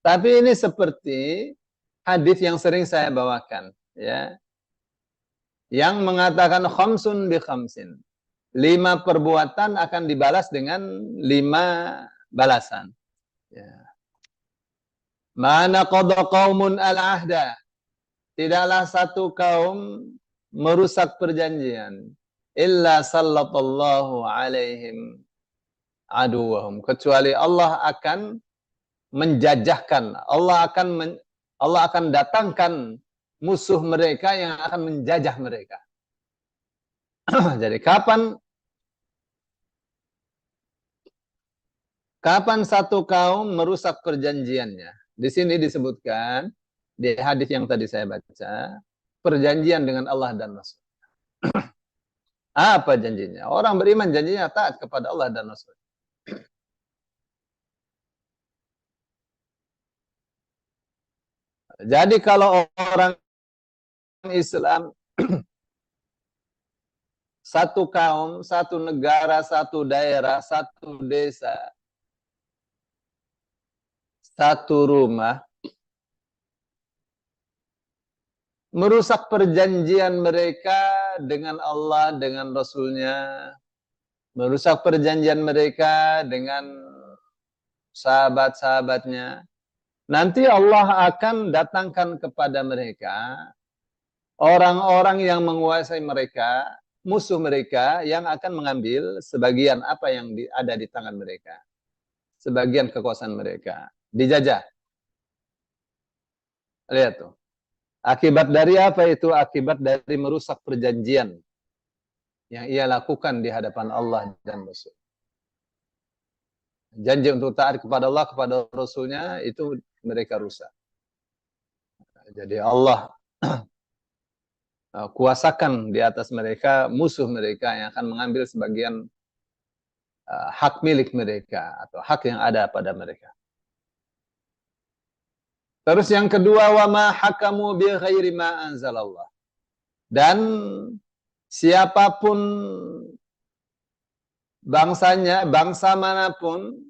Tapi ini seperti hadis yang sering saya bawakan, ya, yang mengatakan khamsun bi khamsin. 5 perbuatan akan dibalas dengan 5 balasan. Ya. Mana qada qaumun al-ahda. Tidaklah satu kaum merusak perjanjian. Illa sallallahu alaihim aduwahum. Kecuali Allah akan menjajahkan. Allah akan datangkan musuh mereka yang akan menjajah mereka. Jadi kapan satu kaum merusak perjanjiannya? Di sini disebutkan di hadis yang tadi saya baca, perjanjian dengan Allah dan Rasul. Apa janjinya? Orang beriman janjinya taat kepada Allah dan Rasul. Jadi kalau orang Islam, satu kaum, satu negara, satu daerah, satu desa, satu rumah, merusak perjanjian mereka dengan Allah, dengan Rasulnya, merusak perjanjian mereka dengan sahabat-sahabatnya, nanti Allah akan datangkan kepada mereka orang-orang yang menguasai mereka, musuh mereka yang akan mengambil sebagian apa yang ada di tangan mereka. Sebagian kekuasaan mereka. Dijajah. Lihat tuh. Akibat dari apa itu? Akibat dari merusak perjanjian yang ia lakukan di hadapan Allah dan Rasul. Janji untuk taat kepada Allah, kepada Rasulnya, itu mereka rusak. Jadi Allah kuasakan di atas mereka musuh mereka yang akan mengambil sebagian hak milik mereka atau hak yang ada pada mereka. Terus yang kedua, wa ma hakamu bi ghairi ma anzalallah. Dan siapapun bangsanya, bangsa manapun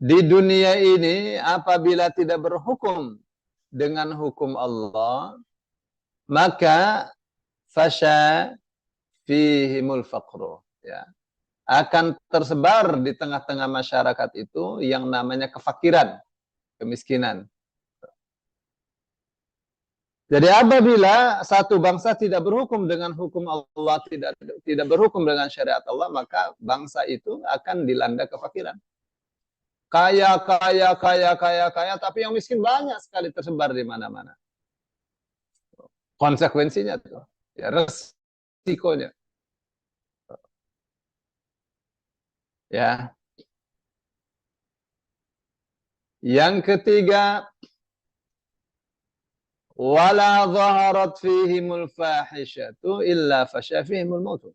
di dunia ini apabila tidak berhukum dengan hukum Allah, maka fasya fihimul faqru, ya. Akan tersebar di tengah-tengah masyarakat itu yang namanya kefakiran, kemiskinan. Jadi apabila satu bangsa tidak berhukum dengan hukum Allah, tidak berhukum dengan syariat Allah, maka bangsa itu akan dilanda kefakiran. Kaya, kaya, kaya, kaya, kaya, tapi yang miskin banyak sekali tersebar di mana-mana. Konsekuensinya tuh, ya, resikonya. Ya. Yang ketiga, wala dhaharat fihimul fahishatu illa fasya fihimul mautu.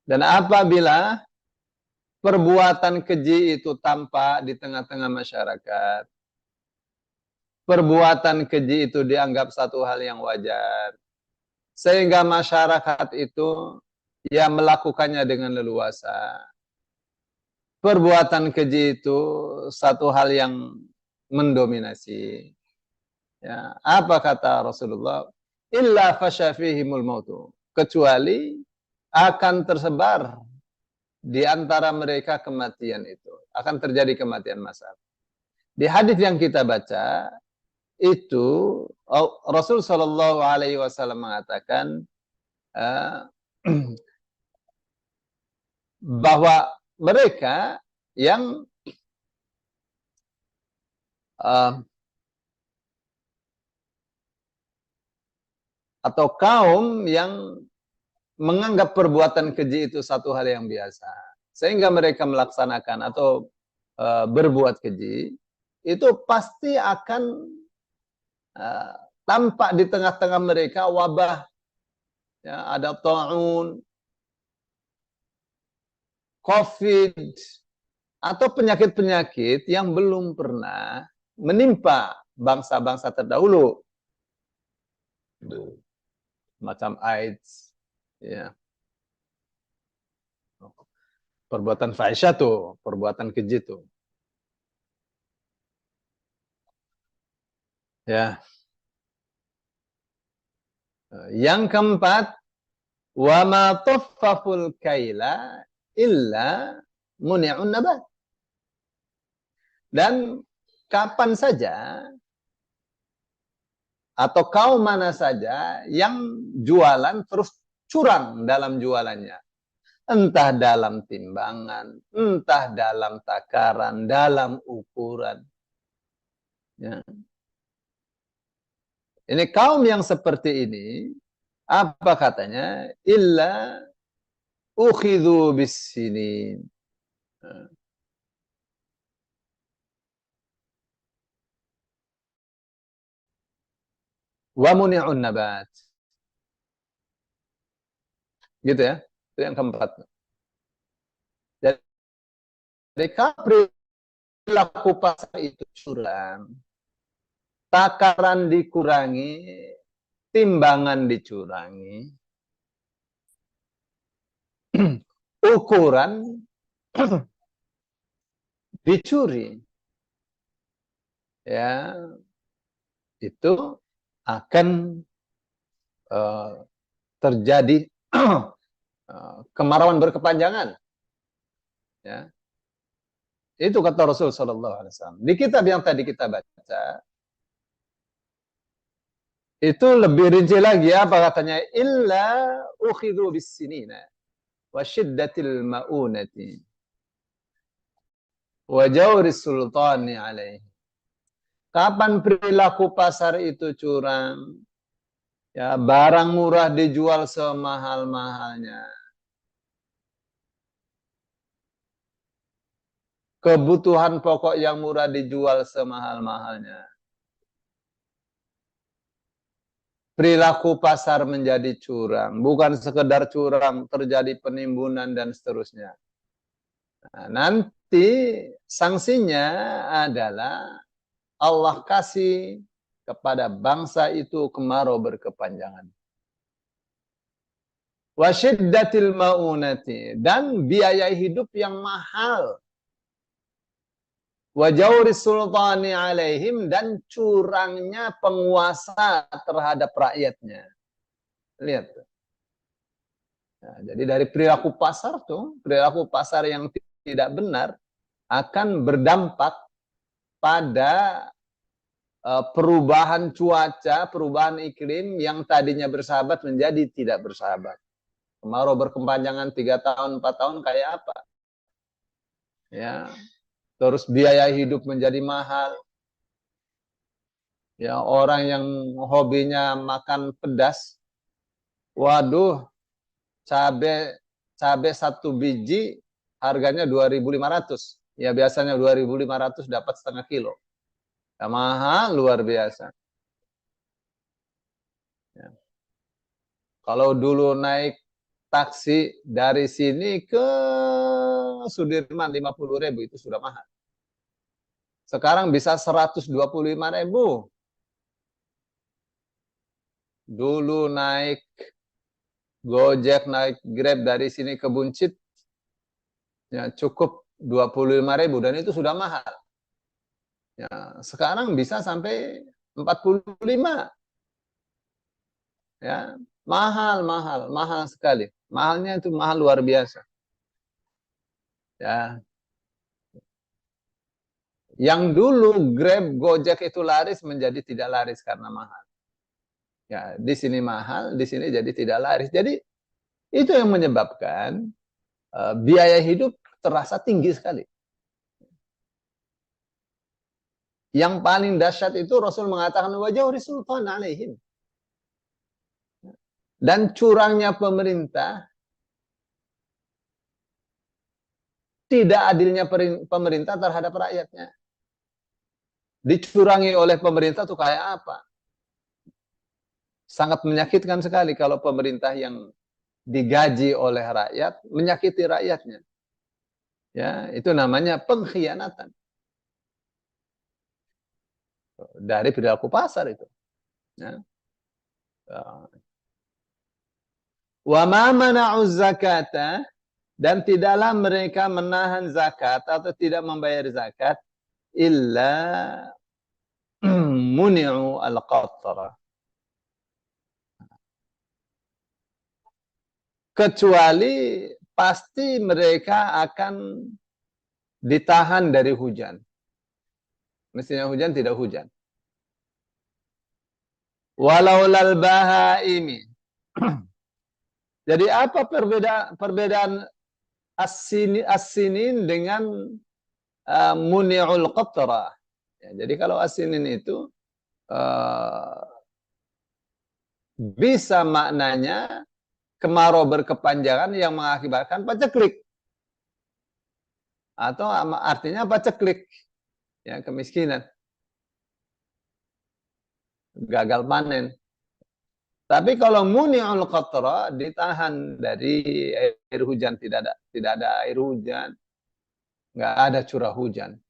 Dan apabila perbuatan keji itu tampak di tengah-tengah masyarakat, perbuatan keji itu dianggap satu hal yang wajar, sehingga masyarakat itu ya melakukannya dengan leluasa. Perbuatan keji itu satu hal yang mendominasi. Ya, apa kata Rasulullah? Illa fasya fihimul mautu. Kecuali akan tersebar di antara mereka kematian itu. Akan terjadi kematian massal. Di hadis yang kita baca, itu Rasul Shallallahu Alaihi Wasallam mengatakan bahwa mereka yang atau kaum yang menganggap perbuatan keji itu satu hal yang biasa, sehingga mereka melaksanakan atau berbuat keji, itu pasti akan tampak di tengah-tengah mereka wabah, ya, ada ta'un, COVID, atau penyakit-penyakit yang belum pernah menimpa bangsa-bangsa terdahulu. Macam AIDS, ya. Perbuatan fahisyah tuh, perbuatan keji tuh. Ya. Yang keempat, wa ma tuffaful kaila illa muni'un nabat. Dan kapan saja atau kaum mana saja yang jualan terus curang dalam jualannya. Entah dalam timbangan, entah dalam takaran, dalam ukuran. Ya. Ini kaum yang seperti ini, apa katanya? Illa ukhidhu bis-sinin. Wa muni'un nabat. Gitu ya. Itu yang keempat. Jadi kalau perilaku pasar itu curang, takaran dikurangi, timbangan dicurangi, ukuran dicuri, ya itu akan terjadi kemarahan berkepanjangan. Ya, itu kata Rasul Sallallahu Alaihi Wasallam. Di kitab yang tadi kita baca, itu lebih rinci lagi apa katanya? Illa ukhidhu bis-sinina wa syiddatil ma'unati wa jawris sultani alaihi. Kapan perilaku pasar itu curang? Ya, barang murah dijual semahal-mahalnya. Kebutuhan pokok yang murah dijual semahal-mahalnya. Perilaku pasar menjadi curang. Bukan sekedar curang, terjadi penimbunan dan seterusnya. Nah, nanti sanksinya adalah Allah kasih kepada bangsa itu kemarau berkepanjangan. Wasyiddatil ma'unati, dan biaya hidup yang mahal. Wajauris sultani alaihim, dan curangnya penguasa terhadap rakyatnya. Lihat. Nah, jadi dari perilaku pasar tuh, perilaku pasar yang tidak benar akan berdampak pada perubahan cuaca, perubahan iklim yang tadinya bersahabat menjadi tidak bersahabat. Kemarau berkepanjangan 3 tahun, 4 tahun kayak apa? Ya. Terus biaya hidup menjadi mahal. Ya, orang yang hobinya makan pedas, waduh, cabe 1 biji harganya 2.500. Ya biasanya 2.500 dapat setengah kilo. Ya, mahal luar biasa. Ya. Kalau dulu naik taksi dari sini ke Sudirman 50.000 itu sudah mahal. Sekarang bisa 125.000. Dulu naik Gojek, naik Grab dari sini ke Buncit, ya cukup 25.000 dan itu sudah mahal. Ya, sekarang bisa sampai 45. Ya, mahal sekali. Mahalnya itu mahal luar biasa. Ya. Yang dulu Grab, Gojek itu laris menjadi tidak laris karena mahal. Ya, di sini mahal, di sini jadi tidak laris. Jadi itu yang menyebabkan biaya hidup terasa tinggi sekali. Yang paling dahsyat itu Rasul mengatakan wajawri sultan alaihim. Dan curangnya pemerintah, tidak adilnya pemerintah terhadap rakyatnya. Dicurangi oleh pemerintah itu kayak apa? Sangat menyakitkan sekali kalau pemerintah yang digaji oleh rakyat menyakiti rakyatnya. Ya, itu namanya pengkhianatan. Dari perilaku pasar itu. Ya. Wa ma mana'uz zakata, dan tidaklah mereka menahan zakat atau tidak membayar zakat illa muni'u al-qatra. Kecuali pasti mereka akan ditahan dari hujan. Mestinya hujan, tidak hujan. Walau lal bahaimi. Jadi apa perbedaan as-sinin dengan muni'ul qatra? Ya, jadi kalau as-sinin itu bisa maknanya kemarau berkepanjangan yang mengakibatkan paceklik. Atau artinya paceklik, ya, kemiskinan, gagal panen. Tapi kalau muni'ul qatra, ditahan dari air hujan, tidak ada air hujan, nggak ada curah hujan.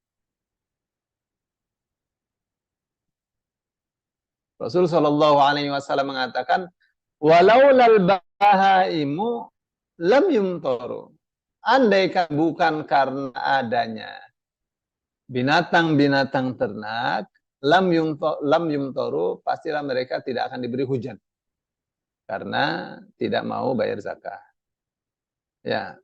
Rasul Shallallahu Alaihi Wasallam mengatakan, walau lal bahaimu lam yumtoru. Andaikan bukan karena adanya binatang-binatang ternak, lam yumtoru, pastilah mereka tidak akan diberi hujan karena tidak mau bayar zakat. Ya.